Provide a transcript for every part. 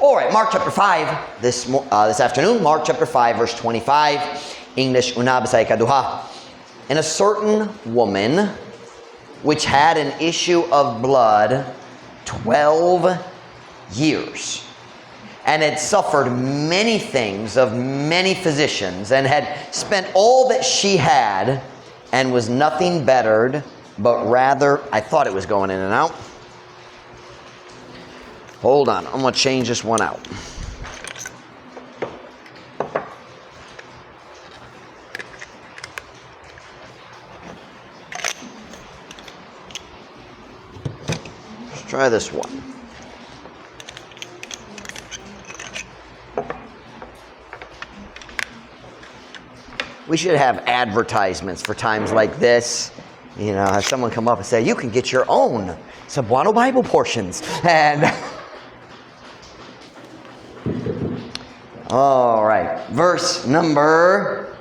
All right, Mark chapter 5 this afternoon. Mark chapter 5, verse 25. English, una basay kaduha. And a certain woman which had an issue of blood 12 years, and had suffered many things of many physicians, and had spent all that she had, and was nothing bettered, but rather, I thought it was going in and out. Hold on, I'm going to change this one out. Let's try this one. We should have advertisements for times like this. You know, have someone come up and say, you can get your own Cebuano Bible portions. And all right, verse number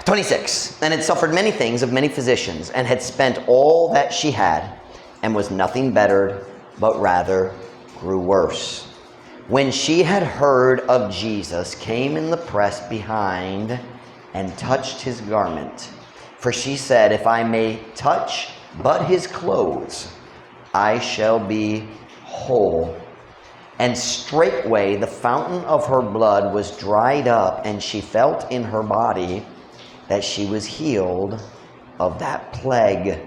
26. And had suffered many things of many physicians, and had spent all that she had, and was nothing bettered, but rather grew worse. When she had heard of Jesus, came in the press behind, and touched his garment. For she said, if I may touch but his clothes, I shall be whole. And straightway the fountain of her blood was dried up, and she felt in her body that she was healed of that plague.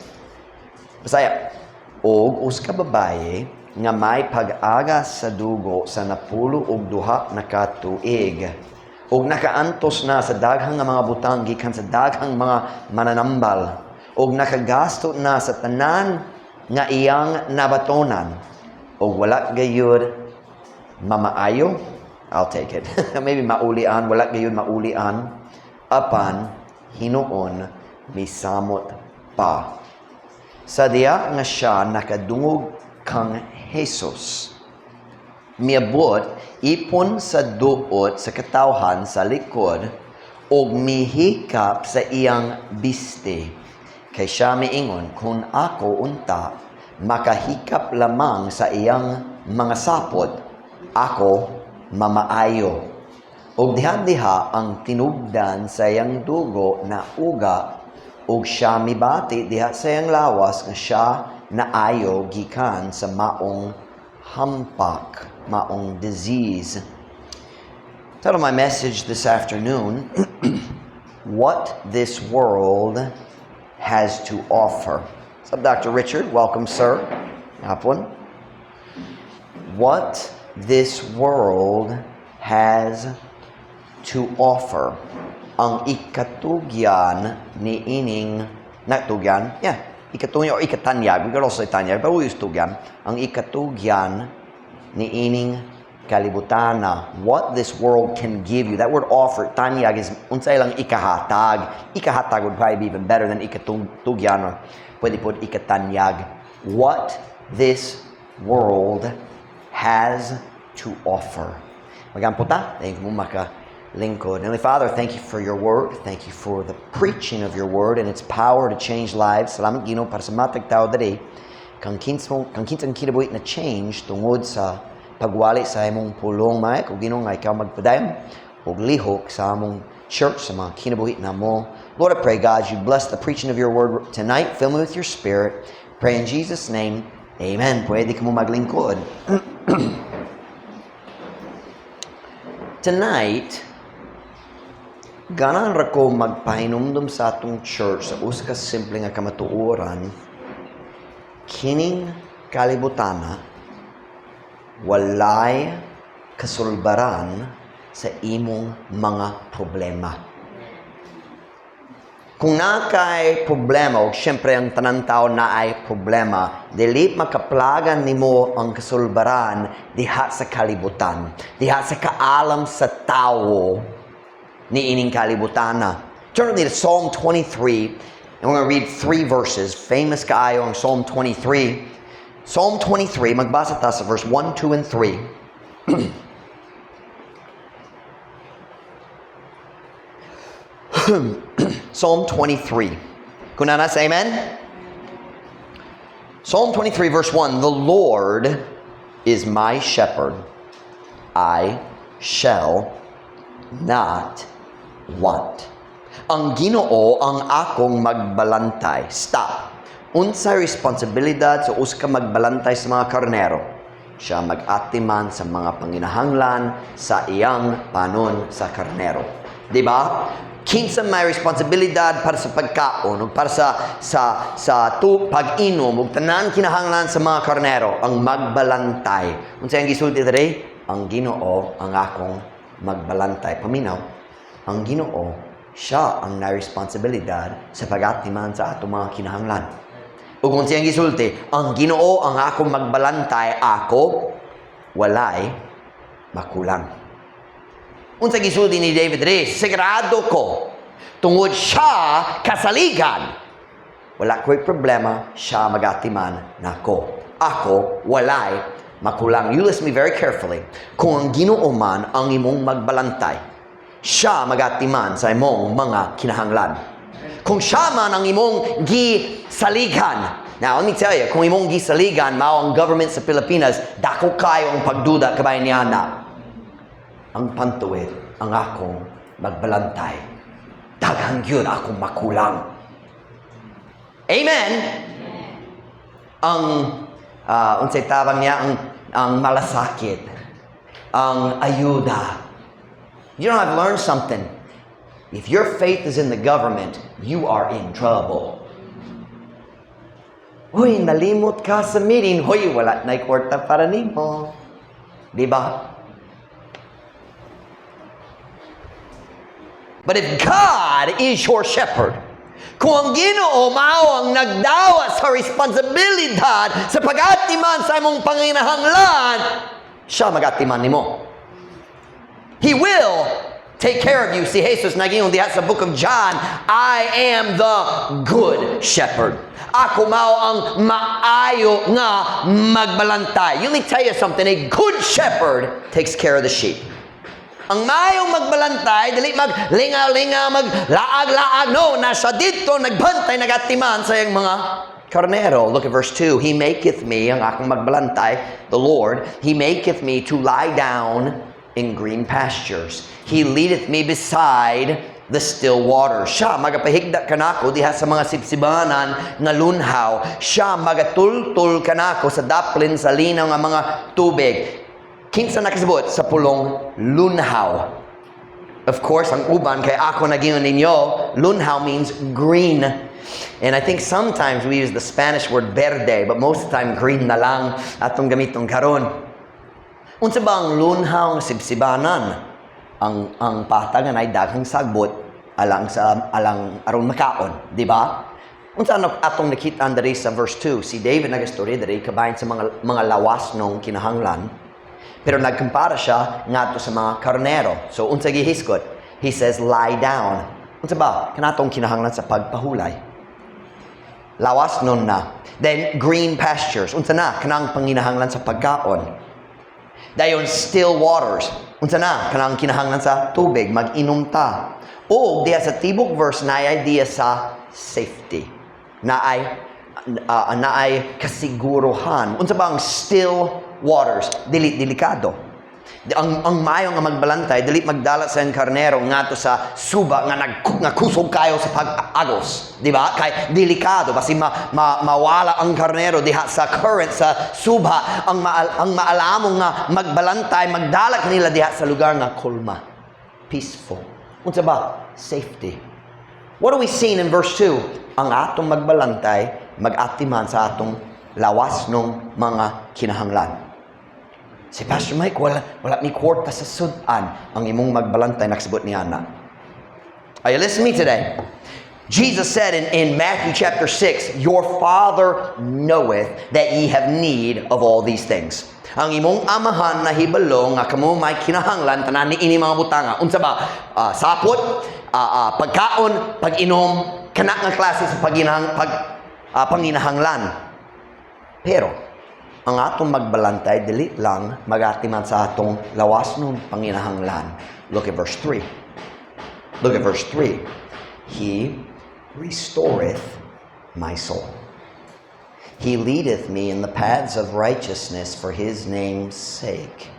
Bisaya, og us ka babaye nga may pag-aga sa dugo sa napulo og duha na katuig, og nakaantos na sa daghang nga mga butang gikan sa daghang mga mananambal, og nakagasto na sa tanan nga iyang nabatonan, og wala gayud mamaayo. I'll take it. Maybe maulian, wala gayud maulian, apan hinuon misamot pa. Sa diya nga siya nakadungog kang Jesus, miabot ipon sa duot sa katawhan sa likod, og mihikap sa iyang biste. Kay siya miingon, kung ako unta makahikap lamang sa iyang mga sapot, ako mamaayo. Og diha ang tinugdan sa iyang dugo na uga, og siya mibati diha sa iyang lawas nga siya naayo gikan sa maong hampak, maong disease. Title of my message this afternoon, What This World Has to Offer. What's up, Dr. Richard? Welcome, sir. Hapon. What this world has to offer. Ang ikatugyan ni ining natugyan, ikatugyan or ikatanyag, we could also say tanyag, but we use tugyan. Ang ikatugyan ni ining kalibutana, what this world can give you. That word offer, tanyag, is unsay lang ikahatag. Ikahatag would probably be even better than ikatugyan, or pwede po ikatanyag. What this world has to offer. Magamputa, thank you makalingkod. Heavenly Father, thank you for your word. Thank you for the preaching of your word and its power to change lives. Salamat Ginoo para sa matag tao diri kang kinsang kinabuhi na change tungod sa pagwali sa imong pulong may kung Ginoo nga ikaw magpadayon og lihok sa among church sa mga kinabuhi na mo. Lord, I pray, God, you bless the preaching of your word tonight. Fill me with your spirit. Pray in Jesus' name. Amen. Pwede ka mo maglingkod. Tonight, ganan ra ko magpahinumdum sa atong church sa usa ka simple nga kamatuoran, kining kalibutana walay kasulbaran sa imong mga problema. Kung nakay problema, o siyempre ang tanan tao na ay problema, dili makaplagan nimo ang kasulbaran diha sa kalibutan, diha sa kaalam sa tao ni ining kalibutana. Turn with me to Psalm 23, and we're going to read 3 verses. Famous kaayo ang Psalm 23. Psalm 23, magbasa ta sa verse 1, 2, and 3. Psalm 23. Kunana, say amen? Psalm 23, verse 1. The Lord is my shepherd, I shall not want. Ang Ginoo ang akong magbalantay. Stop. Unsay responsibilidad sa usa ka magbalantay sa mga karnero? Siya mag-atiman sa mga panginahanglan sa iyang panon sa karnero. Di ba? Kinsa may responsibilidad para sa pagkaon ug para sa pag-inom ug tanan kinahanglan sa mga karnero, ang magbalantay. Unsay ang gisulti diri? Ang Ginoo ang akong magbalantay. Paminaw, ang Ginoo siya ang na-responsibilidad sa pag-atiman sa atong mga kinahanglan. Ug kung siyang gisulti, ang Ginoo ang akong magbalantay, ako walay makulang. Unsa gisulti ni David diri? Sigurado ko tungod siya kasaligan. Wala ko'y problema, siya magatiman nako. Ako walay makulang. You listen me very carefully. Kung ang Ginoo man ang imong magbalantay, siya magatiman sa imong mga kinahanglan. Kung siya man ang imong gisaligan. Now, let me tell you, kung imong gisaligan, mao ang government sa Pilipinas, dako kayo ang pagduda kabay niya na. Ang pantuwid, ang akong magbalantay. Daghang yun akong makulang. Amen? Ang, unsay tabang niya, ang malasakit, ang ayuda. You know, I've learned something. If your faith is in the government, you are in trouble. Hoy, nalimot ka sa meeting. Hoy, wala na'y kwarta para nimo. Di ba? But if God is your shepherd, kung ang Ginoo mao ang nagdawa sa responsibilidad sa pag-atiman sa imong panginahanglan, siya mag-atiman nimo. He will take care of you. Si Jesus nagingon diha sa book of John, I am the good shepherd. Ako mao ang maayo nga magbalantay. Let me tell you something. A good shepherd takes care of the sheep. Ang maayong magbalantay, dili maglingaw-lingaw, maglaag-laag. No, nasa dito, nagbantay, nagatiman sa iyang mga karnero. Look at verse 2. He maketh me, ang akong magbalantay, the Lord, He maketh me to lie down in green pastures. He leadeth me beside the still waters. Siya magapahigda kanako diha sa mga sipsibanan nga lunhaw. Siya magatultul kanako sa daplin sa linaw nga mga tubig. Kinsa nakasabot sa pulong lunhaw. Of course, ang uban kay ako nagingon ninyo, lunhaw means green. And I think sometimes we use the Spanish word verde, but most of the time green na lang atong gamitong karon. Unsa ba ang lunhaw nga sibsibanan? Ang patagan ay daghang sagbot alang aron makaon, di ba? Unsa atong nakita diri sa verse 2, si David nagastorya diri kabahin sa mga lawas nung kinahanglan. Pero nagkumpara siya ngadto sa mga karnero. So unsa gihiskot? He says lie down. Unsa ba kanatong kinahanglan sa pagpahulay? Lawas nun na. Then green pastures. Unsa na kanang panginahanglan sa pagkaon? Dayon still waters. Unsa na kanang kinahanglan sa tubig, mag-inom ta. O diya sa tibok verse na idea sa safety. Naay kasiguruhan. Unsa ba ang still waters? Delikado. Ang mayo nga magbalantay, dili magdala sa karnero ngadto sa suba nga kusog kayo sa pag-agos, di ba? Kay delikado basi mawala ang karnero diha sa current sa suba. Ang maalamong nga magbalantay, magdala kanila diha sa lugar nga kulma, peaceful. Unsa ba? Safety. What are we seeing in verse 2? Ang atong magbalantay, mag-atiman sa atong lawas ng mga kinahanglan. Si Pastor Mike, wala may kwarta sa sudan. Ang imong magbalantay, nakasabot ni Ana. Are you listening to me today? Jesus said in Matthew chapter 6, Your Father knoweth that ye have need of all these things. Ang imong amahan na hibalo nga kamo may kinahanglan tanan niini mga butanga. Unsa ba? Sapot, pagkaon, pag-inom, kana nga klase sa panginahanglan. Pero ang atong magbalantay, dili lang magatiman sa atong lawas ng panginahanglan. Look at verse 3. Look at verse 3. He restoreth my soul. He leadeth me in the paths of righteousness for His name's sake.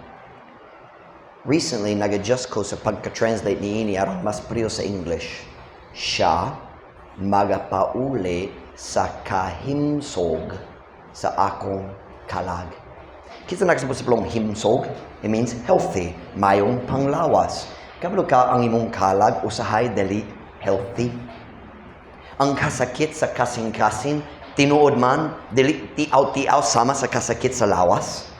Recently, nag-adjust ko sa pagka-translate ni ini aron mas priyo sa English. Siya magapauli sa kahimsog sa akong kalag. Kita nagsabot sa plong himsog, it means healthy, mayong panglawas. Kabalo ka ang imong kalag, usahay dali healthy. Ang kasakit sa kasing-kasing, tinuod man, dili tiaw-tiaw sama sa kasakit sa lawas.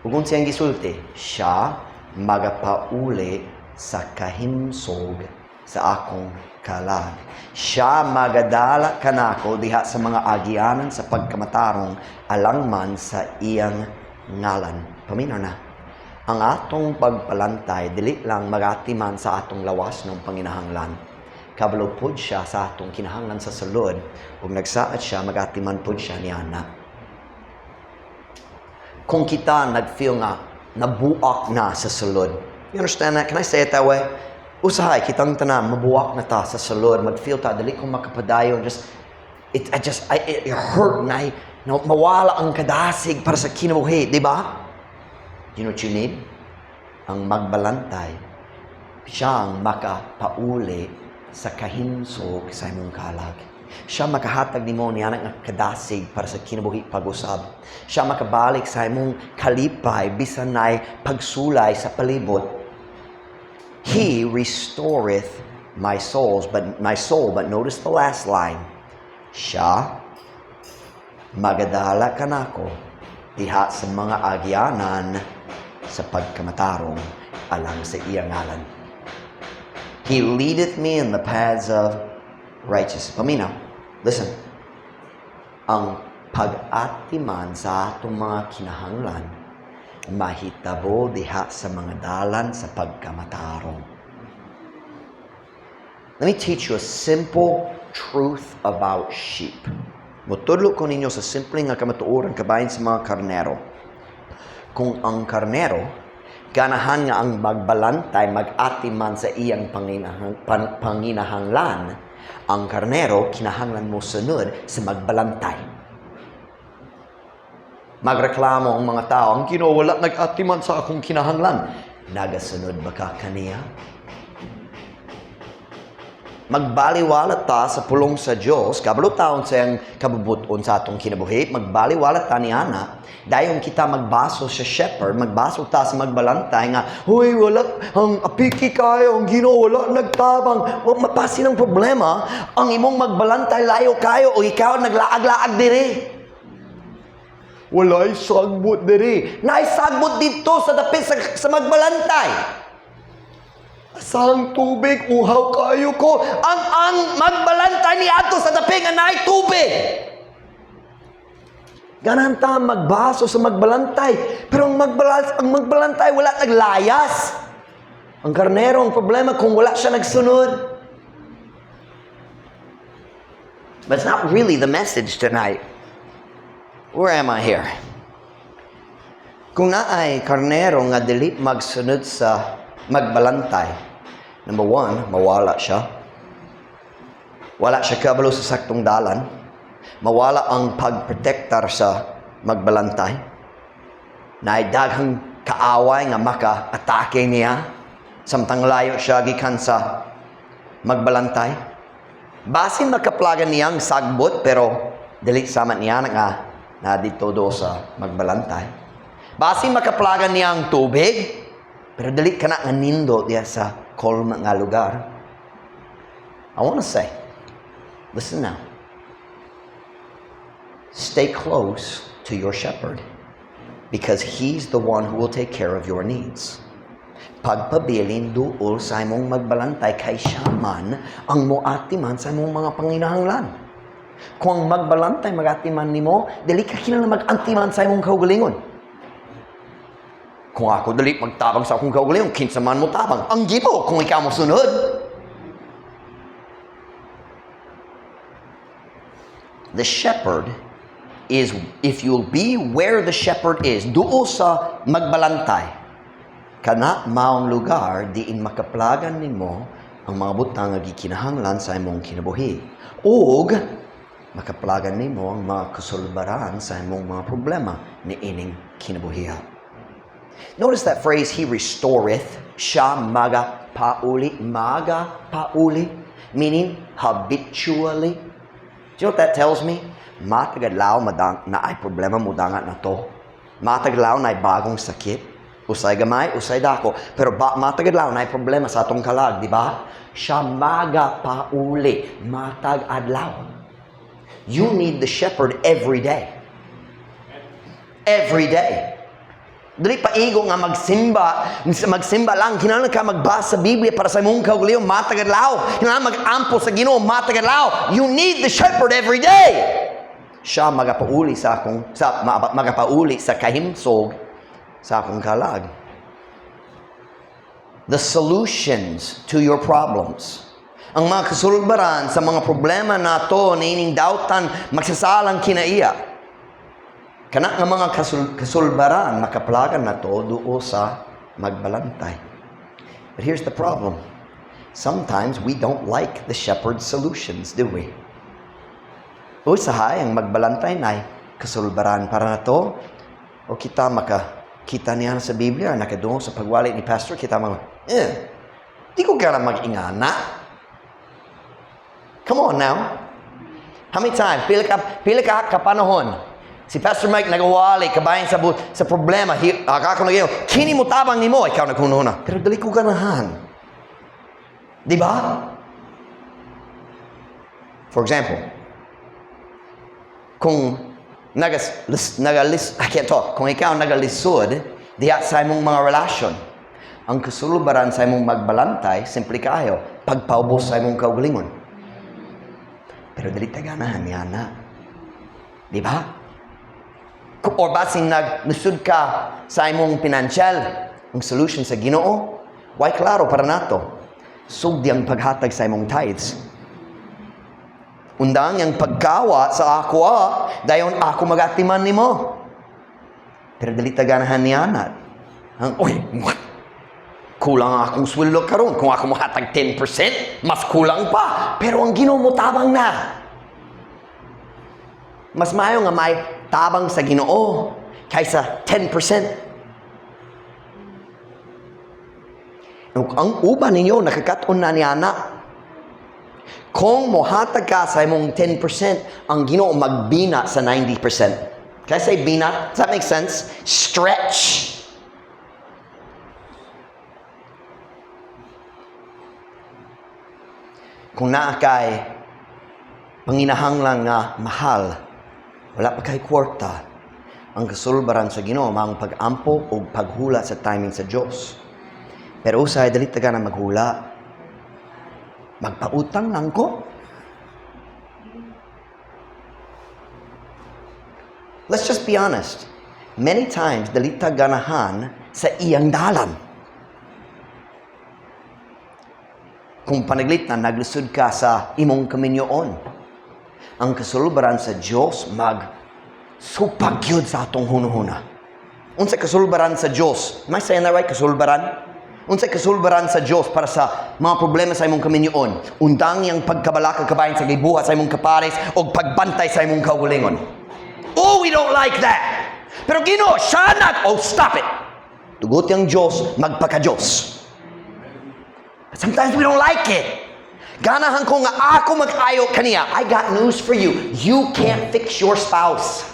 Ug siyang gisulti, siya magapauli sa kahimsog sa akong kalag. Siya magadala kanako diha sa mga agianan sa pagkamatarong alangman sa iyang ngalan. Paminaw na. Ang atong pagpalantay dili lang magatiman sa atong lawas ng panginahanglan. Kabalo pod siya sa atong kinahanglan sa sulod ug nagsaad siya magatiman pod siya niana. Kung kita nagfeel nga nabuak na sa sulod. You understand that? Can I say it that way? Usahay, kitang tanan, mabuwak na ta sa sulod, mag-feel ta, dali kong makapadayon, it hurt na, mawala ang kadasig para sa kinabuhi, di ba? You know what you need? Ang magbalantay, siyang makapauli sa kahimsog sa imong kalag. Siya makahatag nimo niya ng kadasig para sa kinabuhi pag-usab. Siya makabalik sa imong kalipay, bisan na'y pagsulay sa palibot. He restoreth my soul, but notice the last line. Siya magadala kanako diha sa mga agyanan sa pagkamatarong alang sa iyang ngalan. He leadeth me in the paths of righteousness. Paminaw, listen. Ang pag-atiman sa atong mga kinahanglan mahitabo diha sa mga dalan sa pagkamatarong. Let me teach you a simple truth about sheep. Mutudlo ko ninyo sa simple nga kamatuoran kabahin sa mga karnero. Kung ang karnero, ganahan nga ang magbalantay, mag-atiman sa iyang panginahanglan, ang karnero, kinahanglan mo sunod sa magbalantay. Magreklamo ang mga tao, ang Ginoo wala nag-atiman sa akong kinahanglan. Nagasunod ba ka kaniya? Magbaliwalat ta sa pulong sa Diyos, kabalo taon sa iyang kabubuton sa atong kinabuhi, magbaliwalat ta ni Ana, dayon kita magbaso sa shepherd, magbaso ta sa magbalantay nga, huy, wala, ang apiki kayo, ang Ginoo wala nagtabang, wag mapasin ang problema, ang imong magbalantay layo kayo, o ikaw naglaag-laag diri. Walay sagbot diri. Naisagbot dito sa dapit sa magbalantay. Asang tubig, uhaw kayo ko. Ang magbalantay ni ato sa dapit nga naay tubig. Ganan ta magbaso sa magbalantay. Pero ang magbalantay wala naglayas. Ang karnero, ang problema kung wala siya nagsunod. But it's not really the message tonight. Where am I here? Kung naay karnero nga dili magsunod sa magbalantay, number one, mawala siya. Wala siya kabalo sa saktong dalan. Mawala ang pagprotektar sa magbalantay. Naay daghang kaaway nga maka-atake niya. Samtang layo siya gikan sa magbalantay. Basin makaplagan niyang sagbot, pero dili sama niya nga na dito do sa magbalantay. Basin makaplagan niya ang tubig, pero dili ka na nga nindo diya sa kolma nga lugar. I want to say, listen now. Stay close to your shepherd because he's the one who will take care of your needs. Pagpabilin duol sa imong magbalantay kay siya man ang moatiman sa imong mga panginahanglan. Kung magbalantay magatiman nimo, dili ka kinahanglan mag-antiman sa imong kaugalingon. Kung ako dali magtabang sa akong kaugalingon, kinsa man mo tabang. Ang gibo kung ikaw mo sunod. The shepherd is, if you'll be where the shepherd is, duo sa magbalantay, kana maong lugar diin makaplagan nimo ang mga butang nga gikinahanglan sa imong kinabuhi. Ug makaplagan nimo ang mga kasulbaran sa imong mga problema ni ining kinabuhian. Notice that phrase, He restoreth, siya magapauli, meaning habitually. Do you know what that tells me? Matagadlaw na ay problema mo dangat na to. Matagadlaw na ay bagong sakit. Usay gamay, usay dako. Pero matagadlaw na ay problema sa atong kalag, di ba? Siya magapauli, matagadlaw. You need the shepherd every day. Every day. Dili pa igo nga magsimba lang. Kinahanglan ka magbasa sa Biblia para sa imong kaugalingon matagadlaw. Kinahanglan mag-ampo sa Ginoo matagadlaw. You need the shepherd every day. Siya magapauli sa kahimsog sa akong kalag. The solutions to your problems. Ang mga kasulbaran sa mga problema nato na ining dautan magsasalang kinaiya. Kana nga mga kasulbaran makaplagan na to duo sa magbalantay. But here's the problem. Sometimes we don't like the shepherd's solutions, do we? Usahay ang magbalantay na kasulbaran para na to. O kita makakita niya sa Biblia, nakadungo sa pagwali ni pastor, kita di ko kaya mag-ingana. Come on now. How many times? Pila ka kapanahon. Si Pastor Mike nagawali, kabayan sa problema. Ako nagayon, kini mo tabang ni mo, ikaw nagkununa. Pero dali ko ganahan. Di ba? For example, kung kung ikaw nagalisod, diya sa imong mga relasyon, ang kasulbaran sa imong magbalantay, simple kayo, pagpaubos sa imong kaugalingon. Pero dali taganahan yan na. Di ba? Or basing naglusod ka sa imong pinansyal, ang solution sa Ginoo, why klaro para nato. Sugdi ang paghatag sa imong tithes. Undang yang pagkawa sa ako, dayon ako magatiman nimo. Pero dali taganahan niya na. Kulang akong sweldo karon. Kung ako mahatag 10%, mas kulang pa. Pero ang Ginoo mo tabang na. Mas maayo nga may tabang sa Ginoo kaysa 10%. Ang uban ninyo nakakaton na niya na. Kung mohatag ka sa imong 10%, ang Ginoo magbina sa 90%. Can I say bina? Does that make sense? Stretch. Kung naa kay panginahanglan nga mahal, wala pa kay kwarta, ang kasulbaran sa Ginoo ang pag-ampo o paghula sa timing sa Diyos. Pero usay dali taga na maghula. Magpautang lang ko. Let's just be honest. Many times dali ganahan sa iyang dalan. Kung panaglit na naglusod ka sa imong kaminyoon, ang kasulbaran sa Diyos magsupagyod sa atong hunahuna. Unsa kasulbaran sa Diyos? Am I saying that right? Kasulbaran? Unsa kasulbaran sa Diyos para sa mga problema sa imong kaminyoon? Undang yang pagkabalaka kabayan sa gibuhat sa imong kapares o pagbantay sa imong kaugalingon. Oh, we don't like that. Pero Ginoo, syanat, stop it. Tugot yang Diyos, magpaka-Diyos. But sometimes we don't like it. Ganahan ko nga ako mag-ayo kaniya. I got news for you. You can't fix your spouse.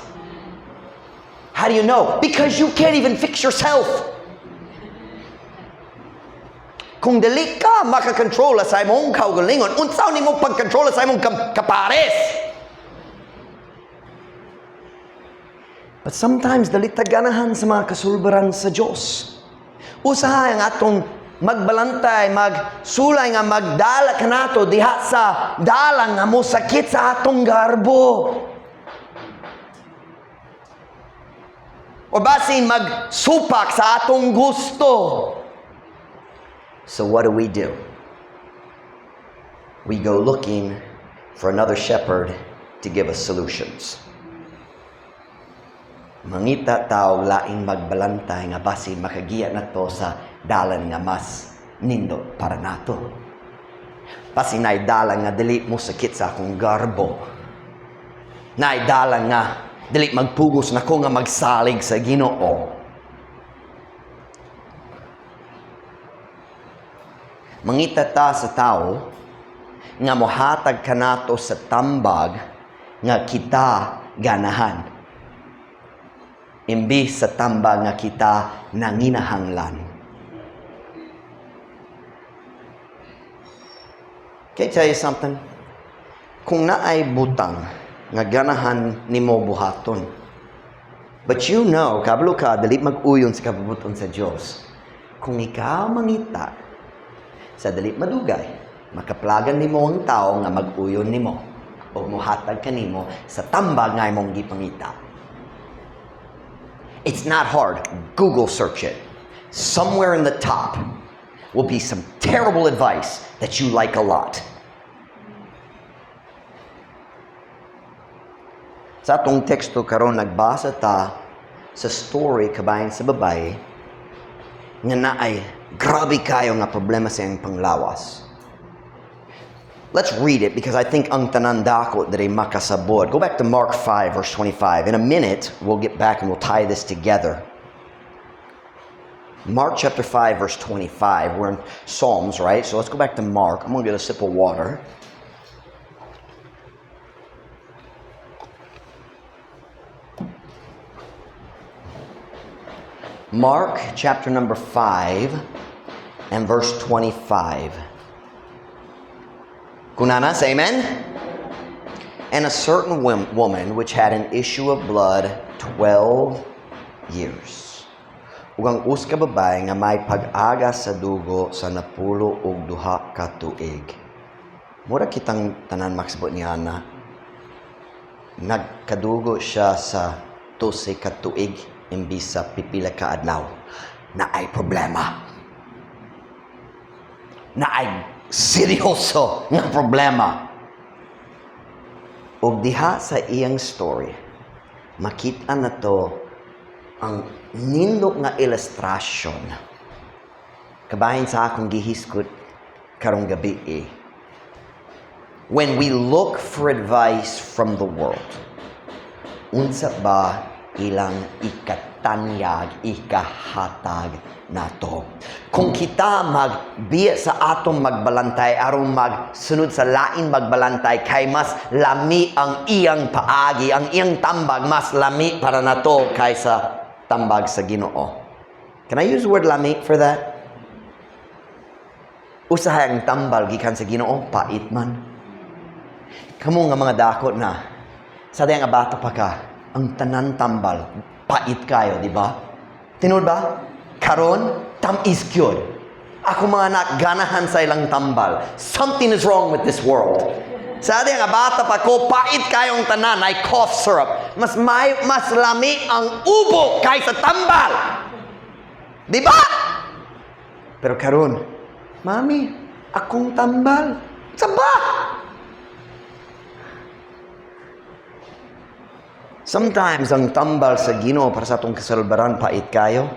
How do you know? Because you can't even fix yourself. Kung dali ka makakontrola sa imong kaugalingon, unsaw nimo pagkontrola sa imong kapares? But sometimes dali ganahan sa mga kasulbaran sa Diyos. Usahay ang atong magbalantay, magsulay nga magdala ka nato diha sa dalang nga mo sakit sa atong garbo. O basin magsupak sa atong gusto. So what do? We go looking for another shepherd to give us solutions. Mangita tao laing magbalantay nga basin makagiya nato sa dalan nga mas nindot para nato. Basin ay dalan nga dili mo sakit sa akong garbo. Naidalan nga, dili magpugos na ko nga magsalig sa Ginoo. Mangita ta sa tao, nga mohatag kanato sa tambag, nga kita ganahan. Imbis sa tambag nga kita nanginahanglan. Can I tell you something? Kung naay butang, nga ganahan nimo buhaton. But you know, kabalo ka, dali mag-uyon sa kabubuton sa Diyos. Kung ikaw mangita, sa dali madugay, makaplagan nimo ang tao nga mag-uyon nimo o muhatag kanimo sa tambag nga imong gipangita. It's not hard. Google search it. Somewhere in the top will be some terrible advice that you like a lot. Sa atong teksto karon nagbasa ta sa story kabayan sa babae nga naay grabe kayo nga problema sa iyang panglawas. Let's read it because I think ang tanan dako diri makasabot. Go back to Mark 5 verse 25. In a minute, we'll get back and we'll tie this together. Mark chapter 5 verse 25. We're in Psalms, right? So let's go back to Mark. I'm going to get a sip of water. Mark chapter number 5 and verse 25. Kunana, say amen? And a certain woman which had an issue of blood 12 years. Ug ang usa ka babae nga may pag-aga sa dugo sa napulo og duha ka tuig. Mura kitang tanan maksabot ni Ana. Nagkadugo siya sa 12 ka tuig imbis sa pipila ka adlaw. Na ay problema. Na ay seryoso nga problema. Og diha sa iyang story, makita na to ang nindot nga ilustrasyon. Kabahin sa akong gihiskot karong gabi eh. When we look for advice from the world, unsa ba ilang ikatanyag, ikahatag nato? Kung kita magbiya sa atong magbalantay aron magsunod sa lain magbalantay kay mas lami ang iyang paagi, ang iyang tambag mas lami para nato kaysa tambag sa Ginoo. Can I use the word lami for that? Usahay ang tambal gikan sa Ginoo, pait man. Kamo nga mga dakot na sa nga bata pa ka, ang tanan tambal pait kayo, di ba? Tinud ba? Karon, tamis gyud. Ako mga anak, ganahan sa ilang tambal. Something is wrong with this world. Sa nga bata pa ko, pait kayong tanan, ay cough syrup. Mas lami ang ubo kaysa tambal. Di ba? Pero karon, Mami, akong tambal. Saba! Sometimes, ang tambal sa Ginoo para sa atong kasalbaran, pait kayo.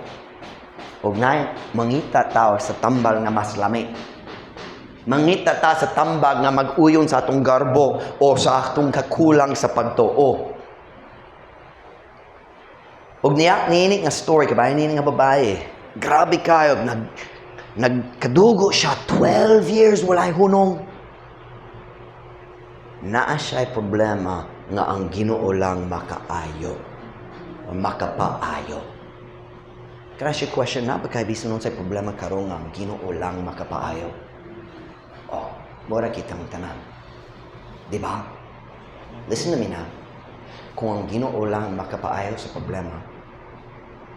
Og na mangita tao sa tambal nga mas lami. Mangita ta sa tambag nga mag-uyon sa atong garbo o sa atong kakulang sa pagtuo. Og niini nga story kabayan niini nga babae. Grabe kayo nagkadugo siya 12 years walay hunong. Naa siya problema nga ang Ginoo lang makaayo. O makapaayo. Crash question na, baka bisan nun sa problema karon nga ang Ginoo lang makapaayo. Oh, mura kitang tanan. Diba? Listen to me na. Kung ang Ginoo lang makapaayo sa problema,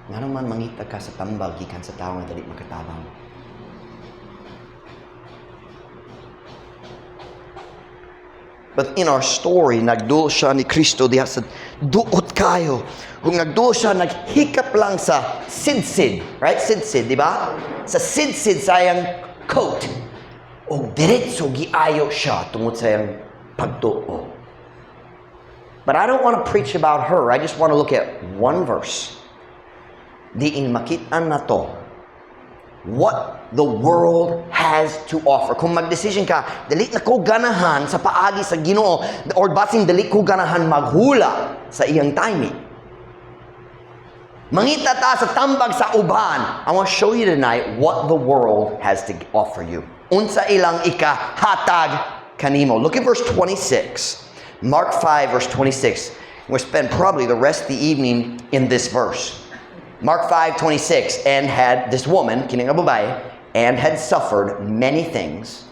nga naman mangita ka sa tambal gikan sa tao nga dali makatabang. But in our story, nagduol siya ni Kristo diha sa duot kayo. Kung nagduol siya, naghikap lang sa sidsid. Right? Sidsid, di ba? Sa sidsid sa iyang coat. O diretso giayo siya tungod sa iyang pagtuo. But I don't want to preach about her. I just want to look at one verse. Diin makitaan na to what the world has to offer. Kung mag-decision ka, dali na ko ganahan sa paagi sa Ginoo, or basing dali ko ganahan maghula sa iyang timing. Mangita ta sa tambag sa uban. I want to show you tonight what the world has to offer you. Unsa ilang ikahatag kanimo. Look at verse 26. Mark 5, verse 26. We'll spend probably the rest of the evening in this verse. Mark 5:26, and had this woman, kining nga babae, and had suffered many things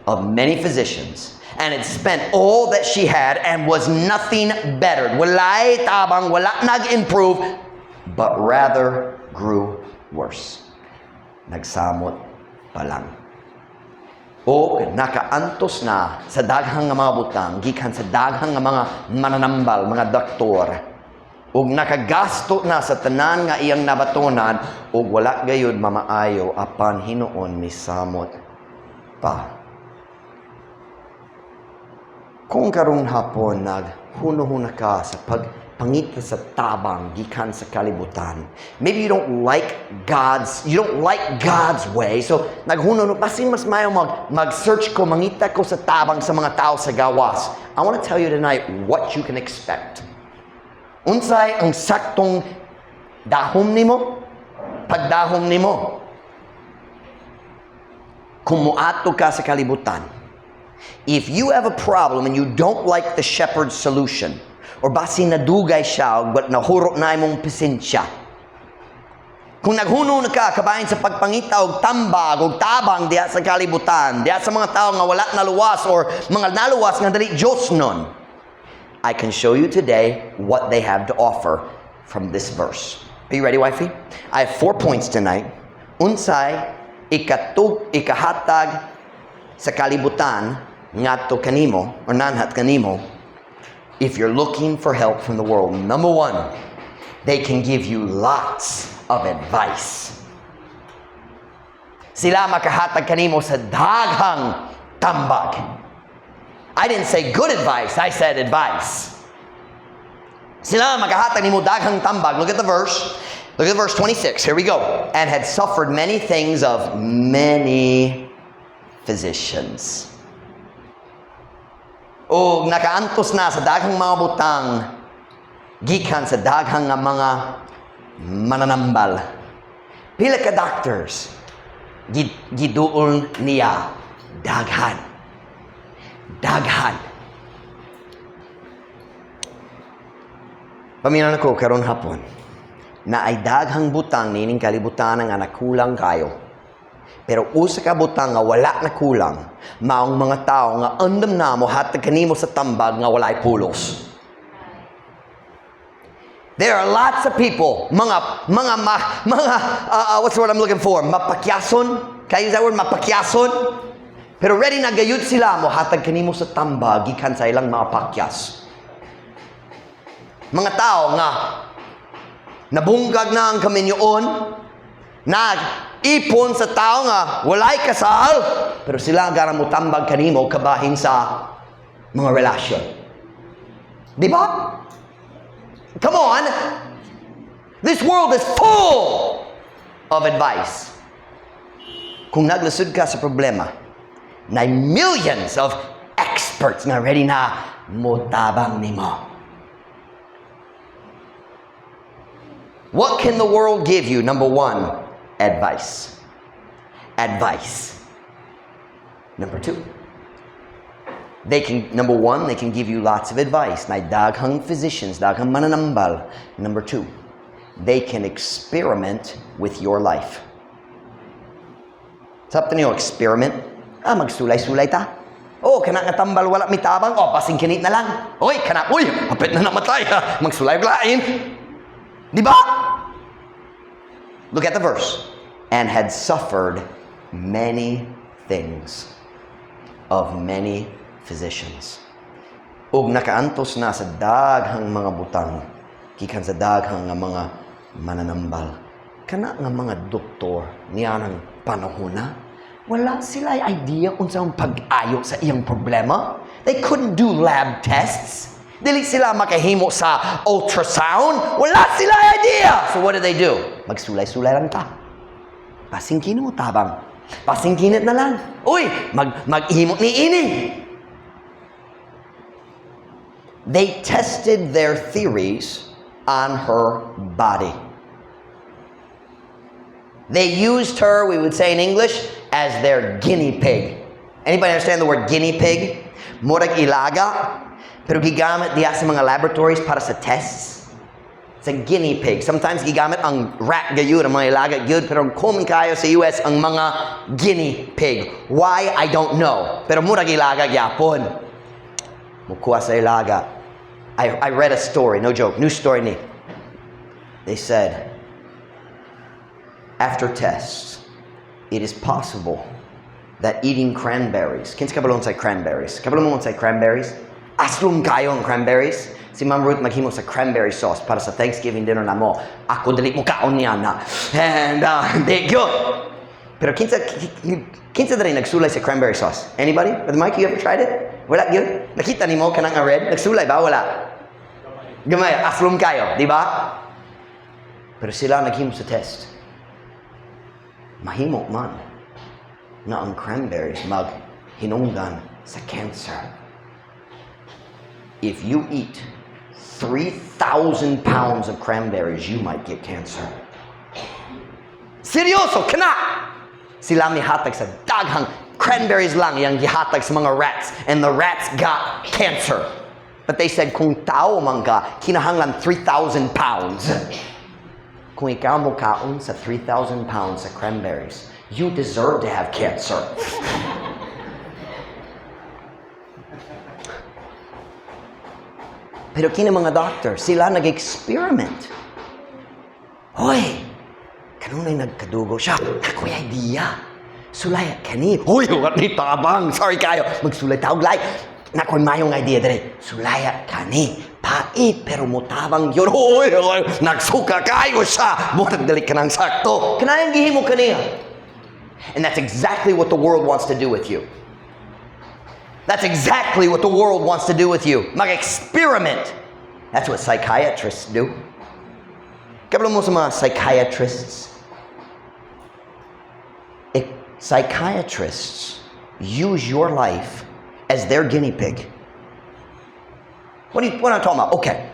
of many physicians, and had spent all that she had, and was nothing bettered. Walay tabang, wala nag-improve, but rather grew worse. Nagsamot pa lang. O nakaantos na sa daghang nga mga butang, gikan sa daghang nga mga mananambal, mga doktor, ug nakagasto na sa tanan nga iyang nabatonan, ug wala gayud mamaayo apan hinuon misamot pa. Kung karong hapon naghuno-huna ka sa pagpangita sa tabang gikan sa kalibutan, maybe you don't like God's way, so naghuno basin mas mayo mag-search ko, mangita ko sa tabang sa mga tao sa gawas. I want to tell you tonight what you can expect. Unsay ang saktong dahom nimo? Pagdahom nimo. Kung muato ka sa kalibutan, if you have a problem and you don't like the shepherd's solution, or basi nadugay siya, but nahuro na imong pasensya, kung naghuno na ka, kabahin sa pagpangita og tambag og tabang diha sa kalibutan, diha sa mga tao nga wala naluwas or mga naluwas nga dali Diyos nun, I can show you today what they have to offer from this verse. Are you ready, wifey? I have 4 points tonight. Unsay ikahatag sa kalibutan ngadto kanimo or nanhat kanimo if you're looking for help from the world. Number 1, they can give you lots of advice. Sila makahatag kanimo sa daghang tambag. I didn't say good advice, I said advice. Sila makahatag nimo daghang tambag. Look at the verse. Look at verse 26. Here we go. And had suffered many things of many physicians. O nakaantos na sa daghang mga butang gikan sa daghang nga mga mananambal. Pila ka doctors giduol niya daghan. Paminan ko karon hapon na ay daghang butang nining kalibutan nga nakulang kayo. Pero usa ka butang nga wala na kulang, maong mga tao nga andam na mo hatag kanimo sa tambag nga walay pulos. There are lots of people, what's the word I'm looking for? Mapakyason? Can I use that word? Mapakyason? Pero ready na gayud sila mo hatag kanimo sa tambag gikan sa ilang mga pakyas. Mga tao nga nabunggag na ang kaminyoon, nag-ipon sa tao nga walay kasal, pero sila gara mo tambag kanimo kabahin sa mga relasyon. Di ba? Come on! This world is full of advice. Kung naglasud ka sa problema, na millions of experts na ready na mutabang nimo. What can the world give you? Number 1, advice. Advice. Number 2, number 1, they can give you lots of advice. Na daghang physicians, daghang mananambal. Number 2, they can experiment with your life. Sa niyo, experiment? Magsulay-sulay ta. Kana nga tambal wala mitabang. Pasing kinit na lang. Hapit na namatay. Magsulay-lain. Di ba? Look at the verse. And had suffered many things of many physicians. Ug nakaantos na sa daghang mga butang, gikan sa daghang nga mga mananambal. Kana nga mga doktor niya ng panahon wala sila idea kung saan pag-ayo sa iyang problema. They couldn't do lab tests. Dili sila makahimo sa ultrasound. Wala sila idea. So what do? Magsulay-sulay lang ta. pasingkin mo tabang. Pasingkinit na lang. Uy, mag-ihimot ni ini. They tested their theories on her body. They used her, we would say in English, as their guinea pig. Anybody understand the word guinea pig? Murag ilaga, pero gigamit diya sa mga laboratories para sa tests. It's a guinea pig. Sometimes gigamit ang rat gayud, ang mga ilaga gayud, pero common kayo sa US ang mga guinea pig. Why? I don't know. Pero murag ilaga gyapon. Mukuha sa ilaga. I read a story, no joke, new story ni. They said, after tests, it is possible that eating cranberries, kinsa kabalon sa cranberries? Kabalon mo sa cranberries? Aslum kayo ang cranberries? Si Ma'am Ruth maghimo sa cranberry sauce para sa Thanksgiving dinner na mo. Ako dali mo kaon niya na. And they good. Pero kinsa dali nagsulay sa cranberry sauce? Anybody? Brother Mike, you ever tried it? Wala yun? Nakita ni mo kanang red? Nagsulay ba? Wala. Gamay, aslum kayo, di ba? Pero sila naghimo sa test. Mahimo man na ang cranberries maghinungdan sa cancer. If you eat 3,000 pounds of cranberries, you might get cancer. Seryoso, kana! Sila mihatag sa daghang cranberries lang yung gihatag sa mga rats, and the rats got cancer. But they said, kung tao man ka, kinahanglan 3,000 pounds. Kung ikaw mo kaon sa 3,000 pounds sa cranberries, you deserve to have cancer. Pero kini mga doctor, sila nag-experiment. Hoy, kanunay nagkadugo siya. Ako'y idea. Sulay kani. Hoy, what ni tabang. Sorry kayo. Magsulay tawag lay. Nako'y mayong idea dere. Sulay kani. Pait, pero mutabang yun. Hoy, nagsuka kayo siya. Murag dali ka ng sakto. Kanayang gihimo kaniya. And that's exactly what the world wants to do with you. That's exactly what the world wants to do with you. Mag-experiment. That's what psychiatrists do. Kabalo mo sa mga psychiatrists. Psychiatrists use your life as their guinea pig. What am I talking about? Okay.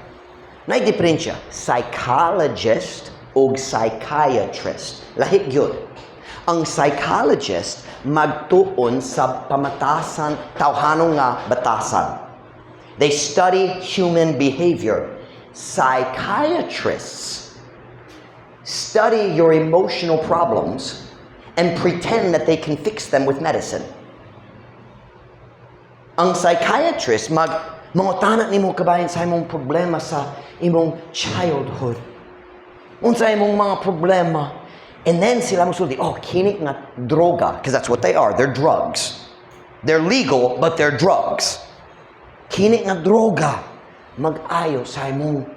Naidifferensya. Psychologist o psychiatrist. Lahit yun. Ang psychologist magtuon sa pamatasan tawhanong nga batasan. They study human behavior. Psychiatrists study your emotional problems and pretend that they can fix them with medicine. Ang psychiatrist mangutana nimo kabayan sa imong problema sa imong childhood. Unsa imong mga problema? And then sila musulti, kini nga droga, because that's what they are. They're drugs. They're legal, but they're drugs. Kini nga droga, mag-ayo sa imong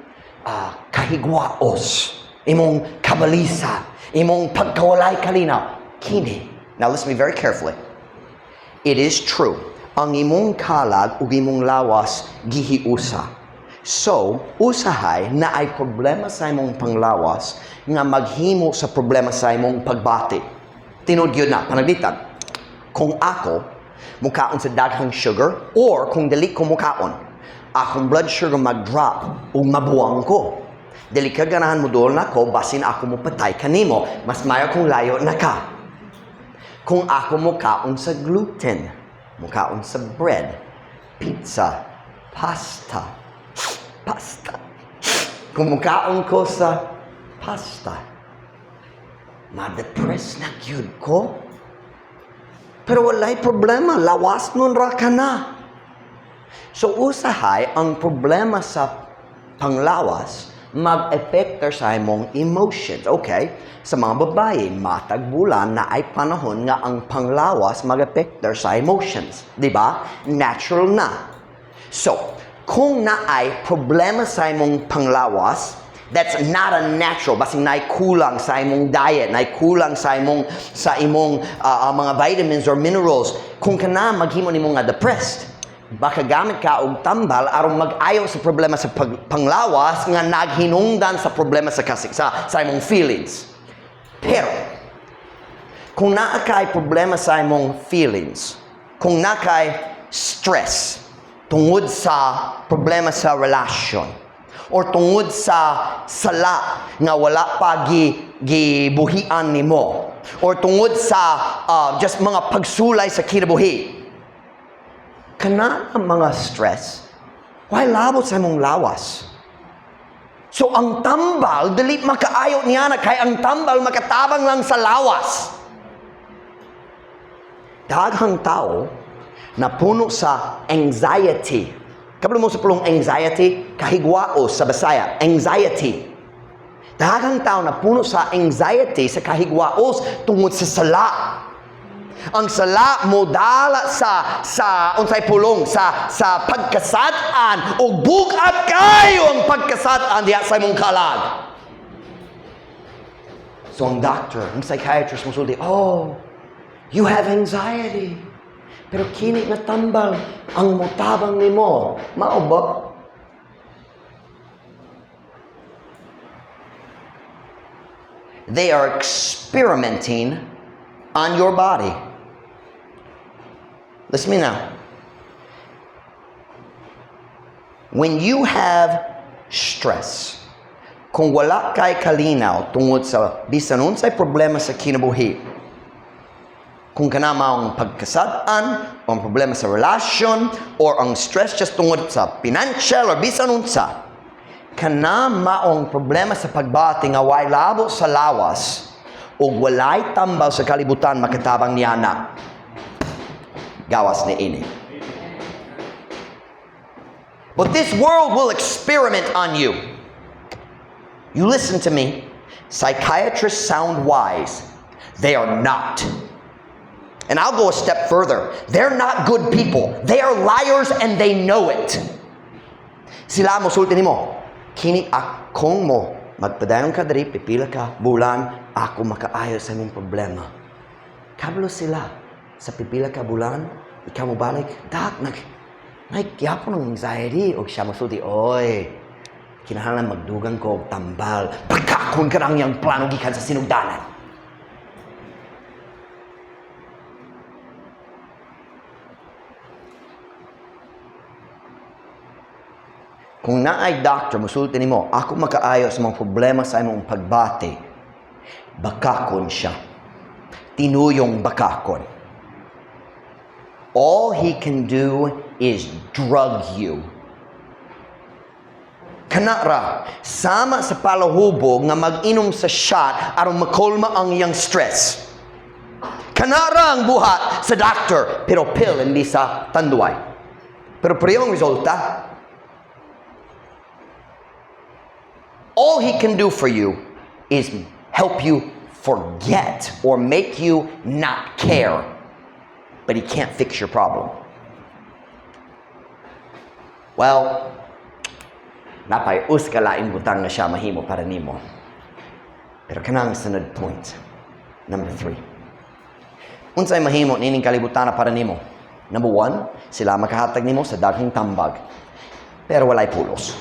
kahigwaos, imong kabalisa, imong pagkawalay kalinaw. Kini. Now listen to me very carefully. It is true. Ang imong kalag ug imong lawas gihiusa. So, usahay na ay problema sa imong panglawas nga maghimo sa problema sa imong pagbati. Tinod yun na, panaglitan. Kung ako, mukaon sa daghang sugar, or kung dali ko mukaon, akong blood sugar mag-drop o mabuwang ko. Dali ka ganahan mo doon na ko, basin ako mo patay kanimo, mas mayo kung layo na ka. Kung ako mukaon sa gluten, mukaon sa bread, pizza, pasta, kung mukaon ko sa pasta, ma-depress na gyud ko. Pero walay problema, lawas nun ra ka na. So usahay, ang problema sa panglawas, mag-epektar sa imong emotions. Okay? Sa mga babae, matag bulan na ay panahon nga ang panglawas mag-epektar sa emotions. Diba? Natural na. So, kung naay problema sa imong panglawas, that's not a natural. Basing naay kulang sa imong diet, naay kulang sa imong mga vitamins or minerals. Kung kana maghimo nimo nga depressed, baka gamit ka og tambal aron mag-ayo sa problema sa panglawas nga naghinungdan sa problema sa imong feelings. Pero Kung naakay problema sa imong feelings, kung naakay stress, tungod sa problema sa relasyon, or tungod sa sala nga wala pa gibuhian nimo, or tungod sa just mga pagsulay sa kinabuhi, kana ang mga stress, why labot sa imong lawas. So ang tambal, dili makaayo niya na kay ang tambal makatabang lang sa lawas. Daghang tao na puno sa anxiety. Kabalo mo sa pulong anxiety, kahigwaos sa Bisaya, anxiety. Daghang tao na puno sa anxiety, sa kahigwaos tungod sa sala. Ang sala mo dala sa unsay pulong sa pagkasad-an o bugat kayo ang pagkasad-an diha sa imong kalag. So ang doctor, ang psychiatrist mo sulti, oh, you have anxiety. Pero kini nga tambal ang mutabang nimo. Mao ba? They are experimenting on your body. Listen to me now. When you have stress, kung wala kay kalinaw tungod sa bisan unsay problema sa kinabuhi, kung kanama ang pagkasad-an, o ang problema sa relasyon, or ang stress just tungod sa financial, or bisan unsa, kanama ang problema sa pagbati nga way labo sa lawas, o walay tambal sa kalibutan makatabang niya na, gawas ni ini. But this world will experiment on you. You listen to me. Psychiatrists sound wise. They are not. And I'll go a step further. They're not good people. They are liars and they know it. Sila mo sulti nimo, kini akong mo magpadayon ka diri pipila ka bulan ako makaayo sa imong problema. Kablo sila sa pipila ka bulan, ikaw mo balik, nagkiyapon ng anxiety o siya mo sulti, oy, kinahanglan magdugang ko og tambal. Pagkakon ka lang yung plano gikan sa sinugdanan. Kung naay doctor, musulti nimo, ako makaayo sa mga problema sa imong pagbati, bakakon siya. Tinuyong bakakon. All he can do is drug you. Kanara, sama sa palahubog nga mag-inom sa shot aron makolma ang iyang stress. Kanara ang buhat sa doctor, pero pill hindi sa tanduay. Pero pareho ang resulta. All he can do for you is help you forget or make you not care. But he can't fix your problem. Well, napay uskalain butang na siya mahimo para nimo. Pero kanang sunod point. Number 3. Unsay mahimo nining kalibutan para nimo? Number 1, sila makahatag nimo sa daghang tambag. Pero walay pulos.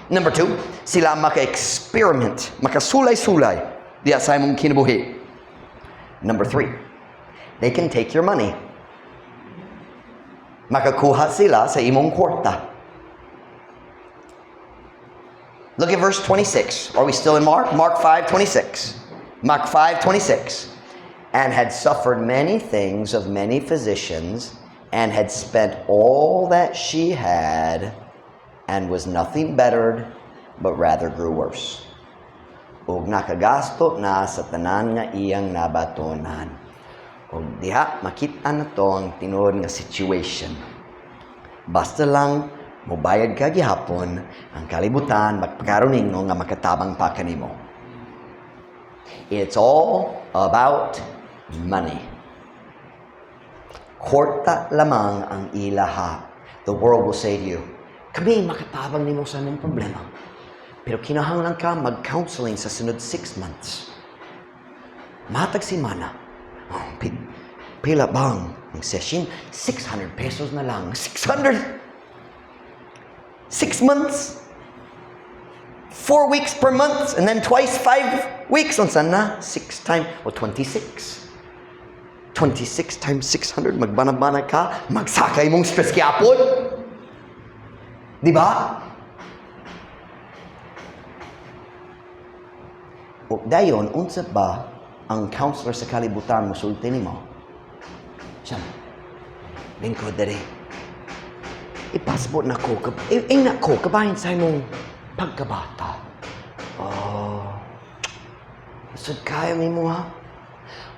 Number 2, sila maka-experiment, makasulay-sulay diya sa imong kinabuhi. Number 3, they can take your money. Makakuha sila sa imong kwarta. Look at verse 26. Are we still in Mark? Mark 5:26. Mark 5:26. And had suffered many things of many physicians, and had spent all that she had, and was nothing bettered, but rather grew worse. Ug nakagasto na sa tanan nga iyang nabatonan. Ug diha makita na to ang tinuod nga situation. Basta lang mobayad ka gihapon, ang kalibutan magpakaroon ninyo nga makatabang pa kanimo. It's all about money. Kwarta lamang ang ilaha. The world will say to you, kami makatabang nimo sa among problema. Pero kinahanglan ka mag-counseling sa sunod 6 months. Matag si Mana. Oh, pila bang ang session? 600 pesos na lang. 600? 6 months? 4 weeks per month, and then twice 5 weeks. Unsan na? 6 times, o 26. 26 times 600, magbanag-banag ka, magsakay mong stress kiapon. Di ba? O dayon, unsa ba ang counselor sa kalibutan mo sulti nimo? Siya, lingkod dere. Ipasbot na ko, na ko, kabahin sa imong pagkabata. Oh, lusod kayo mo ha?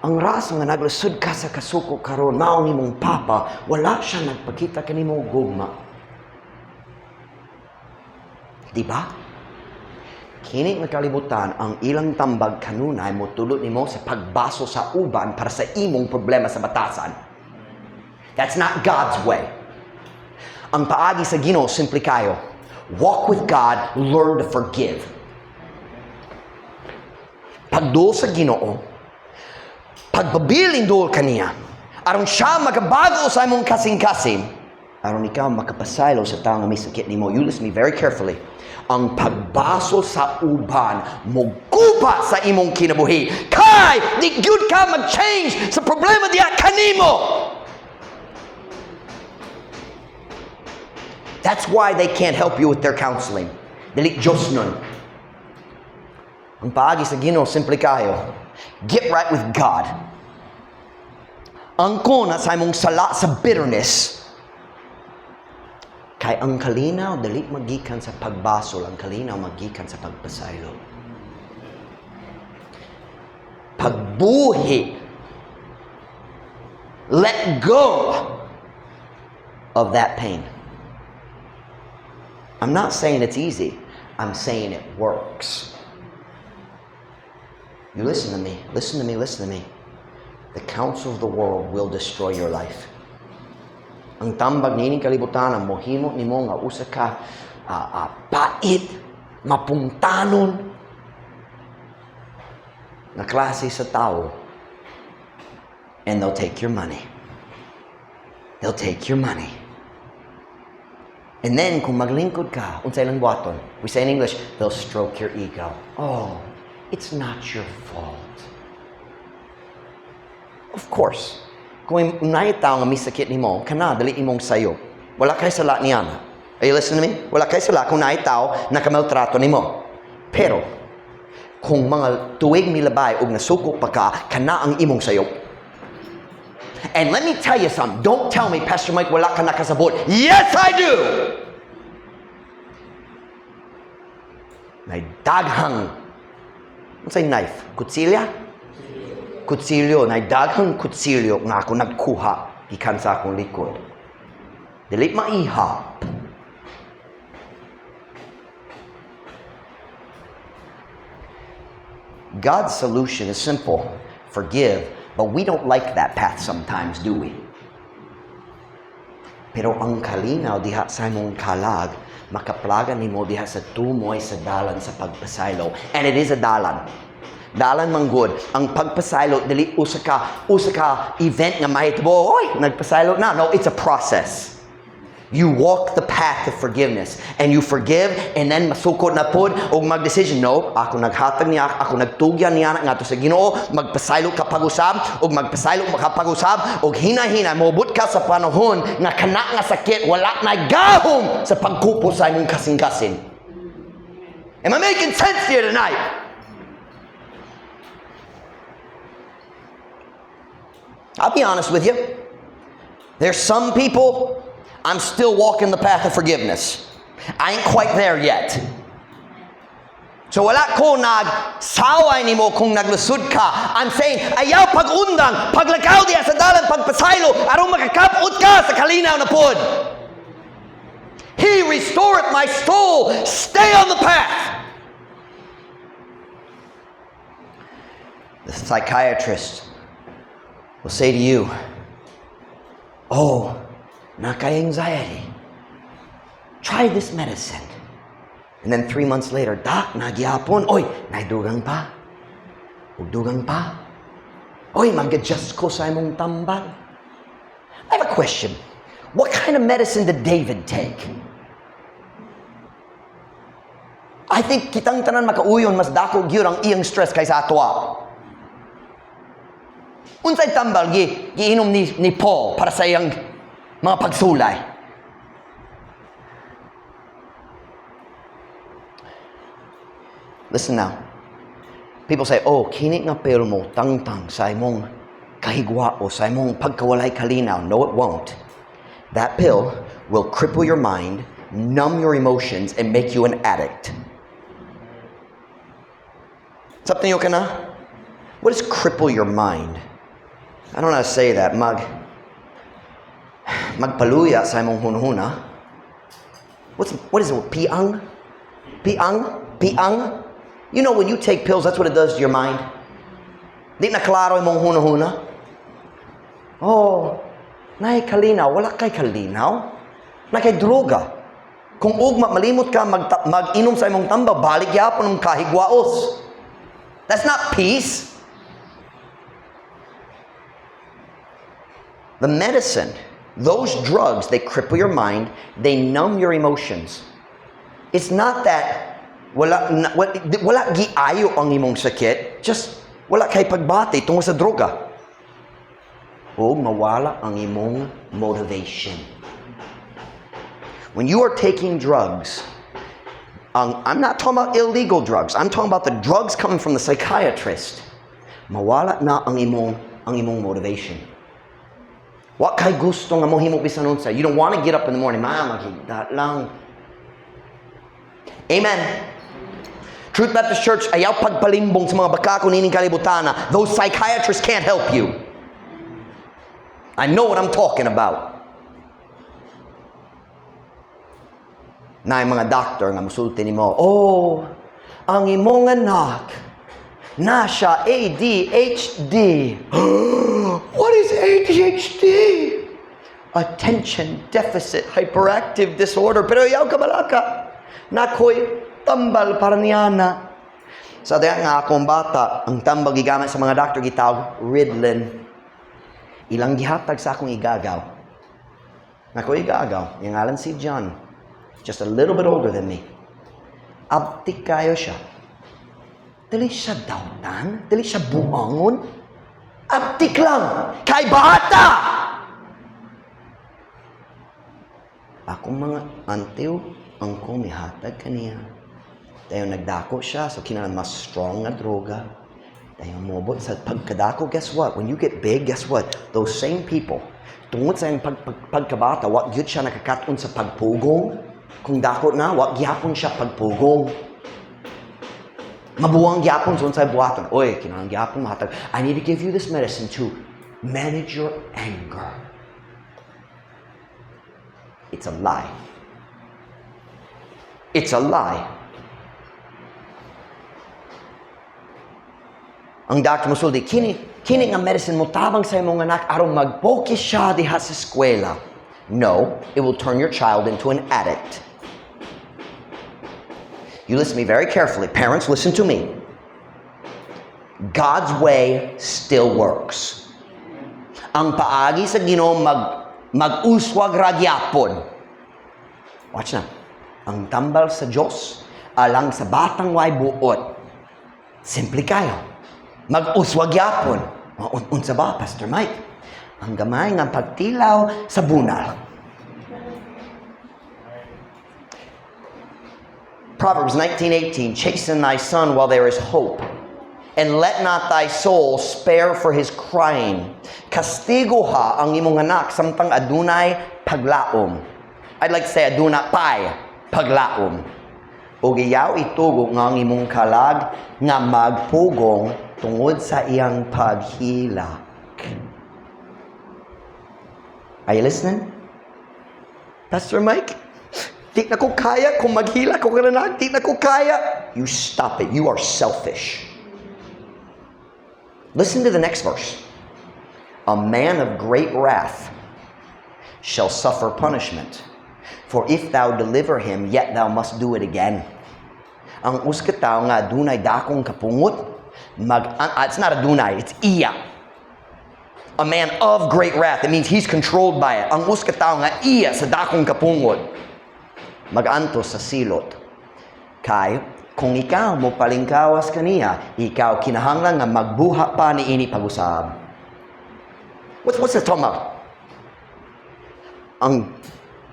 Ang raso nga naglusod ka sa kasuko karon, mao ni mong papa, wala siya nagpakita kanimo gugma. Di ba? Kini nga kalibutan, ang ilang tambag kanunay mo tulot nimo sa pagbaso sa uban para sa imong problema sa batasan. That's not God's way. Ang paagi sa Ginoo simple kayo. Walk with God, learn to forgive. Pagduol sa Ginoo, pagbabiling duol kaniya, aron siya magabago sa imong kasing-kasing, aron ikaw makapasaylo sa tao nga may sakit nimo. You listen me very carefully. Ang pagbaso sa uban moguba sa imong kinabuhi. Kay di gyud ka mag-change sa problema diha kanimo. That's why they can't help you with their counseling. Dili Diyos nun. Ang paagi sa Ginoo simple kayo. Get right with God. Ang kuna sa imong sala sa bitterness. Kay ang kalinaw, dali magikan sa pagbasol. Ang kalinaw, magikan sa pagpasaylo. Pagbuhi. Let go of that pain. I'm not saying it's easy. I'm saying it works. You listen to me. Listen to me. Listen to me. The counsel of the world will destroy your life. Ang tambag nining kalibutan, ang mohimo nimo nga usa ka pait, mapungtanon na klase sa tao, and they'll take your money. They'll take your money. And then, kung maglingkod ka, unsay lang buhaton, we say in English, they'll stroke your ego. Oh, it's not your fault. Of course. Kung unay tao nga misakit nimo, kana dali imong sayo. Wala kay sala niya. Are you listening to me? Wala kay sala kung unay tao nakamaltrato nimo. Pero kung mga tuig milabay og nasuko pa ka, kana ang imong sayo. And let me tell you something. Don't tell me, Pastor Mike, wala ka nakasabot. Yes, I do! May daghang, ano say knife? Kutsilya? Kutsilyo, na daghang kutsilyo nga ako nagkuha gikan sa akong likod. Dili maihap. God's solution is simple. Forgive, but we don't like that path sometimes, do we? Pero ang kalinaw diha sa imong kalag, makaplagan nimo diha sa tumoy sa dalan sa pagpasaylo. And it is a dalan. Dalan man good. Ang pagpasaylo, dili usa ka event nga mahitabo, oy, nagpasaylo na. No, it's a process. You walk the path of forgiveness. And you forgive, and then masukod na pod, o mag-decision, no, ako naghatag niya, ako nagtugyan niya nga to sa Ginoo, magpasaylo ka pag-usab, o magpasaylo makapag-usab, o hina-hina, mobut ka sa panahon, nga kana nga sakit, wala na gahom sa pagkupo sa imong kasing-kasing. Am I making sense here tonight? I'll be honest with you. There's some people, I'm still walking the path of forgiveness. I ain't quite there yet. So wala ko nagsaway nimo kung naglusod ka. I'm saying, ayaw pag-undang, paglakaw diya sa dalan, pagpasaylo, arong makakapot ka sa kalinaw na pod. He restoreth my soul. Stay on the path. The psychiatrist will say to you, oh, naka-anxiety. Try this medicine. And then 3 months later, Doc, nagyapon. Oy, naidugang pa. Ugdugang pa. Oy, mag-adjust ko sa imong tambal. I have a question. What kind of medicine did David take? I think kitang tanan makauyon mas dako gyud ang iyang stress kaysa atwa. Unsay tambal giinom ni Paul para sa iyang mga pagsulay. Listen now. People say, oh, kini nga pill mo tangtang sa imong kahigwa o sa imong pagkawalay kalinaw. No, it won't. That pill will cripple your mind, numb your emotions, and make you an addict. Something you can What does cripple your mind? I don't know how to say that. Magpaluya sa imong hunhuna. What is it? Piang? Piang? You know, when you take pills, that's what it does to your mind. Di na klaro imong hunahuna. Oh, nay kalinaw. Wala kay kalinaw. Na kay droga. Kung ugma malimot ka mag-inom sa imong tamba, balik yapon ng kahigwaos. That's not peace. The medicine, those drugs, they cripple your mind, they numb your emotions. It's not that wala giayo ang imong sakit, just wala kay pagbati tungkol sa droga. O mawala ang imong motivation. When you are taking drugs, I'm not talking about illegal drugs. I'm talking about the drugs coming from the psychiatrist. Mawala na ang imong motivation. What kay gusto nga mo himo bisan unsa? You don't want to get up in the morning, magigda lang. Amen. Truth Baptist Church, ayaw pagpalimbong sa mga bakako nining kalibutan. Those psychiatrists can't help you. I know what I'm talking about. Na yung mga doctor nga musulti nimo, oh, ang imong anak na siya ADHD. What is ADHD? Attention Deficit Hyperactive Disorder. Pero yaw ka balaka. Nakoy tambal para niyana. Sa daya nga akong bata, ang tambal gigamit sa mga doctor gitawag Ritalin. Ilang gihatag sa akong igagaw. Nakoy igagaw. Yung ngalan si John. Just a little bit older than me. Abtik kayo siya. Dili siya dautan, dili siya buangon. Abtik lang, kay bata! Akong mga antiw, ang kumihatag kaniya. Tayo nagdako siya, so kinalan mas strong na droga. Tayo mobot sa pagkadako, guess what? When you get big, guess what? Those same people, tungod sa yung pagkabata, wag yun siya nakakatun sa pagpugong. Kung dako na, wag gyapon siya pagpugong. Mabuwang gyapon sa unsay buhaton. Oy, kinahanglan gyapon mahatag. I need to give you this medicine to manage your anger. It's a lie. It's a lie. Ang doctor musulti, kini nga medicine mo tabang sa imong anak aron mag-focus siya diha sa eskwela. No, it will turn your child into an addict. You listen to me very carefully. Parents, listen to me. God's way still works. Ang paagi sa Ginoo mag-uswag ragyapon. Watch na. Ang tambal sa Diyos alang sa batang way buot. Simple kayo. Mag-uswag yapon. Unsa ba, Pastor Mike? Ang gamay nga pagtilaw sa bunal. Proverbs 19:18, chasten thy son while there is hope, and let not thy soul spare for his crying. Kastigo ha ang imong anak samtang adunay paglaom. I'd like to say aduna pay paglaom. O giyaw itugo nga ang imong kalag nga magpugong tungod sa iyang paghilak. Are you listening? Pastor Mike? Di na ko kaya kung maghila ko kananak. Di na ko kaya. You stop it. You are selfish. Listen to the next verse. A man of great wrath shall suffer punishment. For if thou deliver him, yet thou must do it again. Ang uskataw nga dunay dakong kapungot. It's not a dunay, it's iya. A man of great wrath. It means he's controlled by it. Ang uskataw nga iya sa dakong kapungot. Mag-antos sa silot. Kay, kung ikaw mo palingkawas kaniya, ikaw kinahanglan nga magbuha pa ni ini pag-usab. What's this talking about?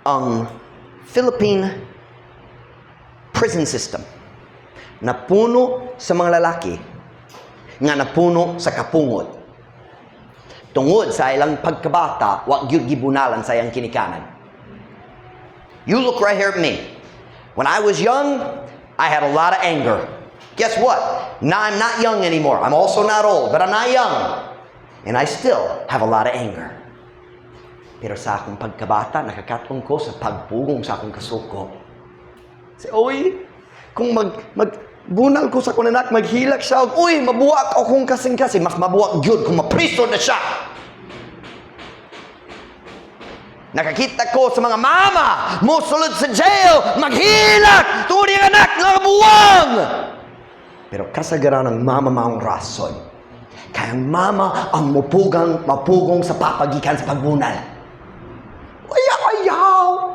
Ang Philippine prison system napuno sa mga lalaki nga napuno sa kapungod. Tungod sa ilang pagkabata, wag gyud gibunalan sa iyang kinikanan. You look right here at me. When I was young, I had a lot of anger. Guess what? Now I'm not young anymore. I'm also not old, but I'm not young. And I still have a lot of anger. Pero sa akong pagkabata, nakakatong ko sa pagpugong sa akong kasuko. Uy, kung magbunal ko sa kunanak, maghilak siya, uy, mabuwak akong kasing-kasing, mas mabuwak yun kung mapriso na siya. Nakakita ko sa mga mama, musulod sa jail, maghilak, tungod yung anak, nakabuwang. Pero kasagaran ng mama maong rason. Kaya ang mama ang mapugong sa papagikan sa pagbunal. Ayaw!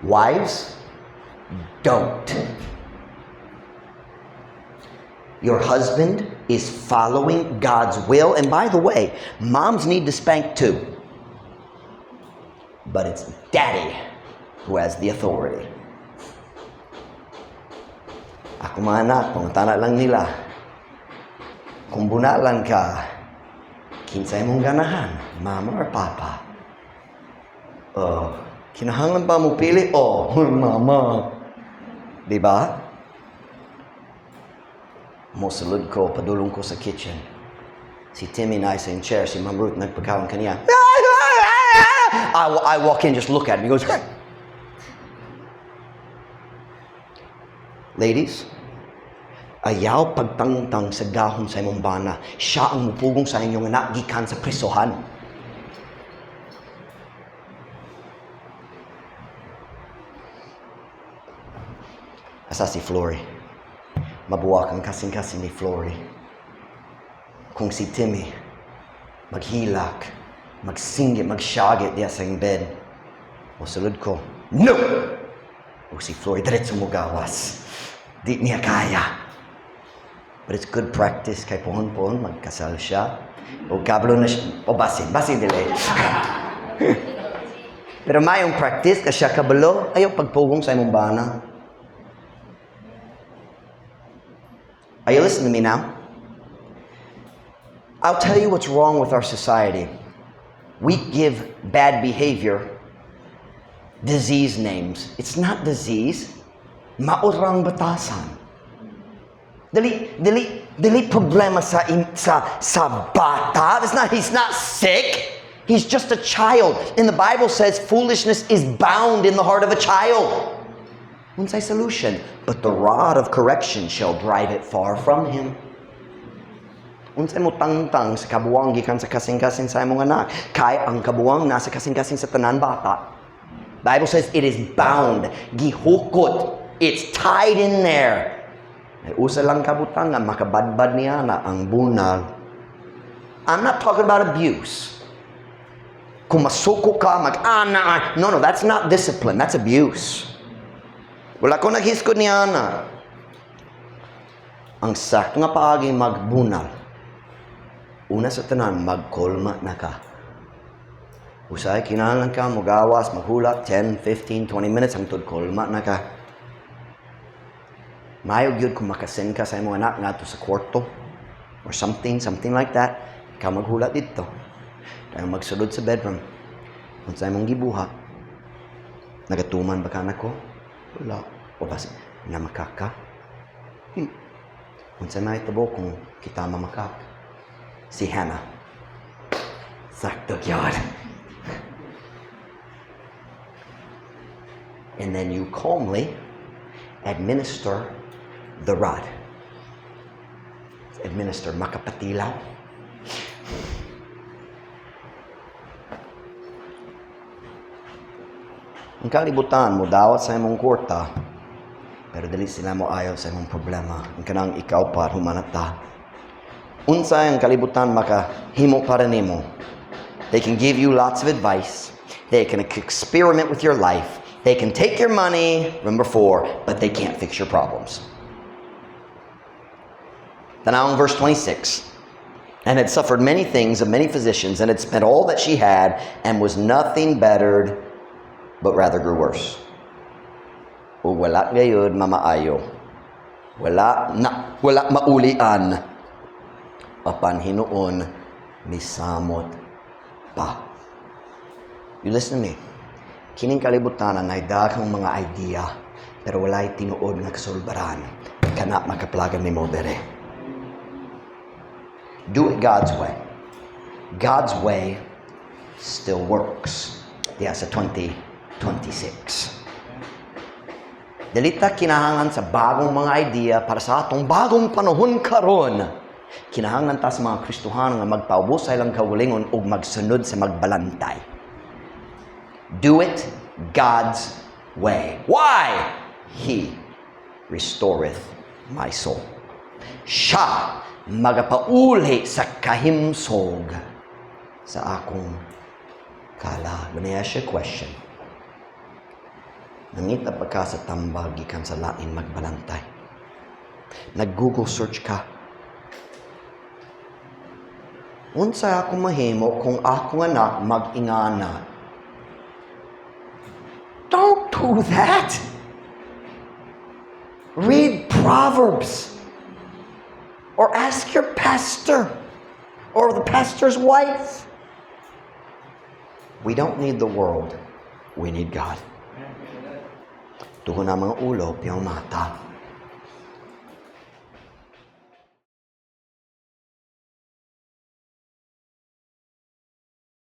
Wives, don't. Your husband is following God's will. And by the way, moms need to spank too. But it's daddy who has the authority. Ako mga anak, pangutana lang nila. Kung bunalan ka, kinsay mong ganahan, mama or papa? Kinahanglan ba mo pili? Mama. Diba? Musulod ko, padulong ko sa kitchen. Si Timmy na sa chair, si Ma'am Ruth nagpagkawan kaniya. I walk in, just look at him. He goes, hey. Ladies, ayaw pagtangtang sa dahon sa imong bana. Siya ang mupugong sa inyong anak, gikan sa prisohan. Asa si Flory. Mabuwak ang kasing-kasing ni Flory. Kung si Timmy, maghilak, magsinggit, magsyagit diya sa iyong bed. O sulod ko, no! O si Flory, diretso mo gawas. Di niya kaya. But it's good practice kay pohon-pohon, magkasal siya. O kablo na siya, o basin delay. Pero mayong practice, kasya kabalo, ayaw pagpugong sa imong bana. Are you listening to me now? I'll tell you what's wrong with our society. We give bad behavior disease names. It's not disease. Maurang batasan. Dili problema sa bata. He's not sick. He's just a child. And the Bible says foolishness is bound in the heart of a child. Unsay solution? But the rod of correction shall drive it far from him. Unsay mo tangtang sa kabuwang gikan sa kasing-kasing sa imong anak. Kay ang kabuwang nasa kasing-kasing sa tanan bata. Bible says it is bound, gihukot. It's tied in there. Ay usa lang kabutang nga makabadbad niya na ang bunal. I'm not talking about abuse. Kung masuko ka, no, that's not discipline. That's abuse. Wala ko naghiskod niya na. Ang sakto nga paagi magbunal. Una sa tanan, magkolma na ka. Usay, kinahanglan ka, magawas, maghulak, 10, 15, 20 minutes, hangtod kolma na ka. Mayog yun kung makasend ka sa imong anak nga to sa kwarto or something like that. Ikaw maghulat dito. Tayo magsulod sa bedroom. Kung sa imong gibuhat, nagatuman ba ka na ko? Wala. O basta, namakaka? Kung saan mahitabo kung kita mamakak? Si Hannah. Sakto yun. And then you calmly administer the rod. Administer, makapatilaw. Ang kalibutan mo, dawat sa imong kwarta, pero dali sila mo ayaw sa imong problema. Ang kanang ikaw pa, humanata. Unsay ang kalibutan makahimo para nimo. They can give you lots of advice. They can experiment with your life. They can take your money, number 4, but they can't fix your problems. Tanawang verse 26. and had suffered many things of many physicians, and had spent all that she had, and was nothing bettered, but rather grew worse. O wala gayud mamaayo. Wala maulian. Apan hinuon misamot pa. You listen to me. Kining kalibutan ay daghang mga idea, pero walay tinuod nga kasulbaran. Kana makaplagan ni mo dere. Do it God's way. God's way still works. Diya sa 2026. Dalita kinahanglan sa bagong mga idea para sa atong bagong panahon karon. Kinahanglan ta sa mga Kristohano nga magpaubos sa ilang kaugalingon ug magsunod sa magbalantay. Do it God's way. Why? He restoreth my soul. Siya magapauli sa kahimsog sa akong kala. Let me ask you a question. Nangita pa ka sa tambag gikan sa lain magbalantay? Nag-Google search ka? Unsa ako mahimo kung ako anak mag-ingana? Don't do that! Read Proverbs. Or ask your pastor. Or the pastor's wife. We don't need the world. We need God. Tuhon na mga ulo, piyang mata.